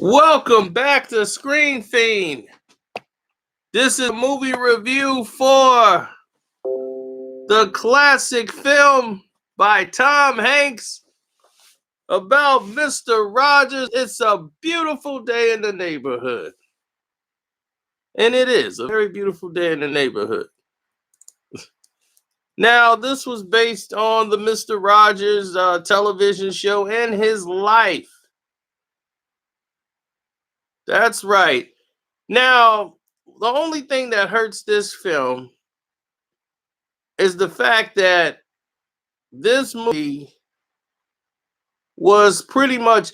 Welcome back to Screen Fiend. This is a movie review for the classic film by Tom Hanks about Mr. Rogers. It's a beautiful day in the neighborhood. And it is a very beautiful day in the neighborhood. Now, this was based on the Mr. Rogers television show and his life. That's right. Now, the only thing that hurts this film is the fact that this movie was pretty much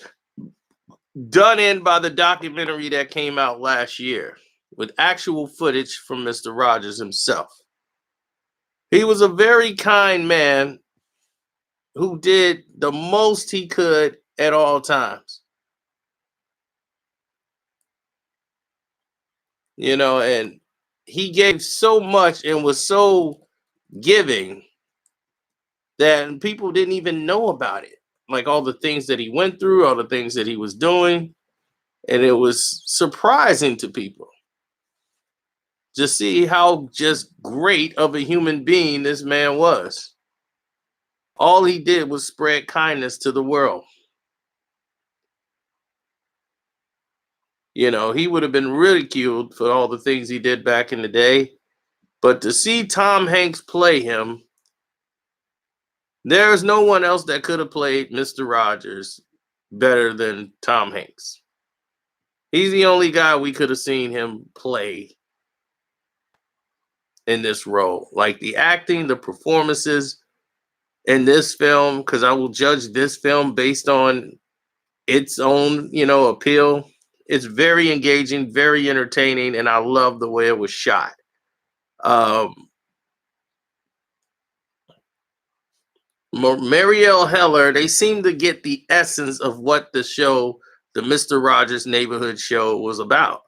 done in by the documentary that came out last year with actual footage from Mr. Rogers himself. He was a very kind man who did the most he could at all times. And he gave so much and was so giving that people didn't even know about it. Like all the things that he went through, all the things that he was doing. And it was surprising to people to see how just great of a human being this man was. All he did was spread kindness to the world. He would have been ridiculed for all the things he did back in the day. But to see Tom Hanks play him, there's no one else that could have played Mr. Rogers better than Tom Hanks. He's the only guy we could have seen him play in this role. Like the acting, the performances in this film, because I will judge this film based on its own, appeal. It's very engaging, very entertaining, and I love the way it was shot. Marielle Heller, they seem to get the essence of what the show, the Mr. Rogers Neighborhood Show, was about.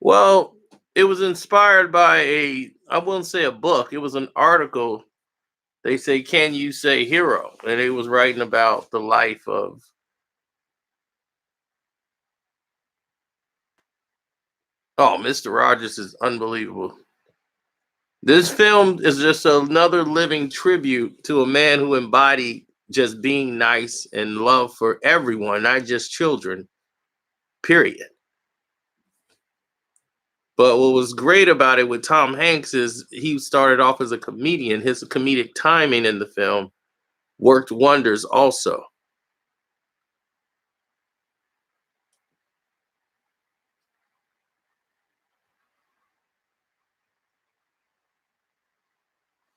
Well, it was inspired by I wouldn't say a book, it was an article. They say, "Can you say hero?" And it was writing about the life of. Oh, Mr. Rogers is unbelievable. This film is just another living tribute to a man who embodied just being nice and love for everyone, not just children, period. But what was great about it with Tom Hanks is he started off as a comedian. His comedic timing in the film worked wonders also.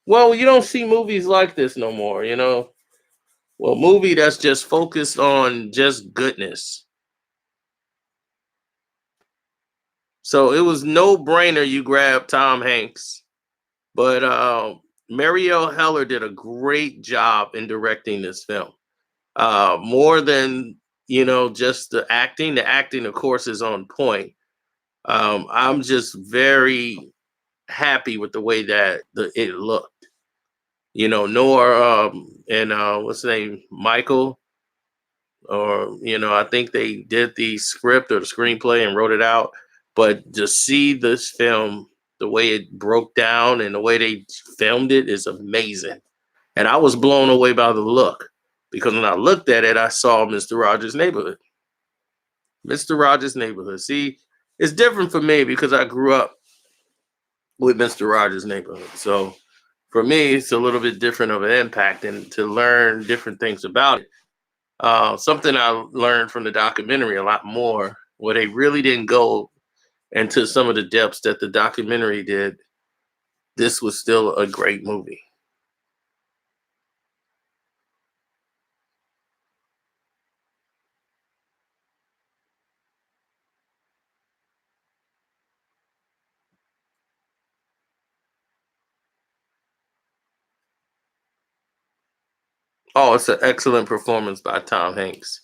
Well, you don't see movies like this no more. Well, movie that's just focused on just goodness. So it was no brainer you grab Tom Hanks. But Marielle Heller did a great job in directing this film. More than just the acting. The acting, of course, is on point. I'm just very happy with the way that it looked. Noah and what's his name, Michael, or I think they did the script or the screenplay and wrote it out. But to see this film, the way it broke down and the way they filmed it is amazing. And I was blown away by the look because when I looked at it, I saw Mr. Rogers' Neighborhood. Mr. Rogers' Neighborhood. See, it's different for me because I grew up with Mr. Rogers' Neighborhood. So for me, it's a little bit different of an impact and to learn different things about it. Something I learned from the documentary a lot more, where they really didn't go into some of the depths that the documentary did. This was still a great movie. Oh, it's an excellent performance by Tom Hanks.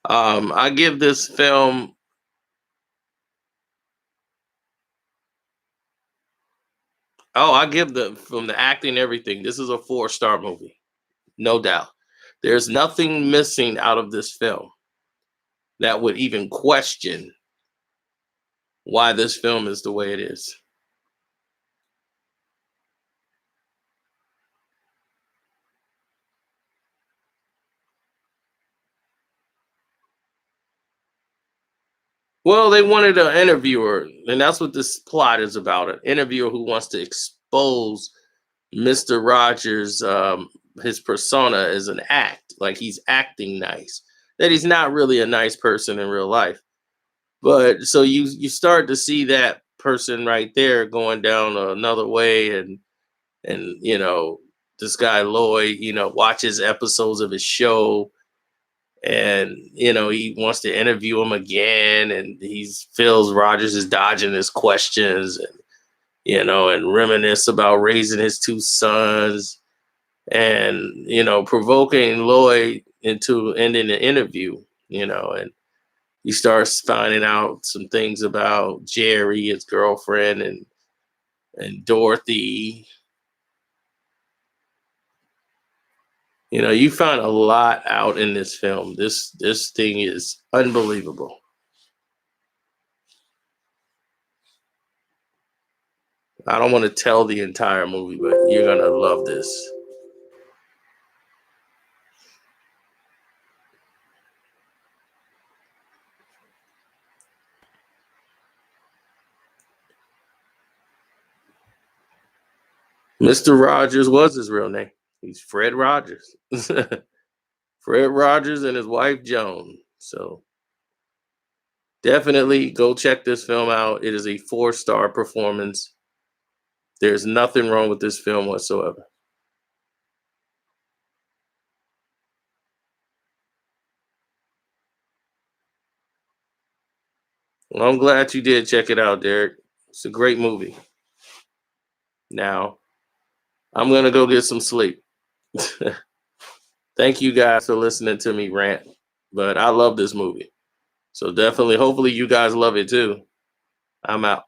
I give this film Oh, I give the from the acting, everything. This is a 4-star movie, no doubt. There's nothing missing out of this film that would even question why this film is the way it is. Well, they wanted an interviewer, and that's what this plot is about. An interviewer who wants to expose Mr. Rogers, his persona as an act, like he's acting nice, that he's not really a nice person in real life. But so you start to see that person right there going down another way, and this guy Lloyd, watches episodes of his show, and he wants to interview him again, and he feels Rogers is dodging his questions, and reminisce about raising his two sons, and provoking Lloyd into ending the interview, and he starts finding out some things about Jerry, his girlfriend, and Dorothy. You find a lot out in this film. This thing is unbelievable. I don't want to tell the entire movie, but you're gonna love this. Mr. Rogers was his real name. He's Fred Rogers. Fred Rogers and his wife Joan. So definitely go check this film out. It is a 4-star performance. There's nothing wrong with this film whatsoever. Well, I'm glad you did check it out, Derek. It's a great movie. Now, I'm going to go get some sleep. Thank you guys for listening to me rant. But I love this movie. So definitely, hopefully, you guys love it too. I'm out.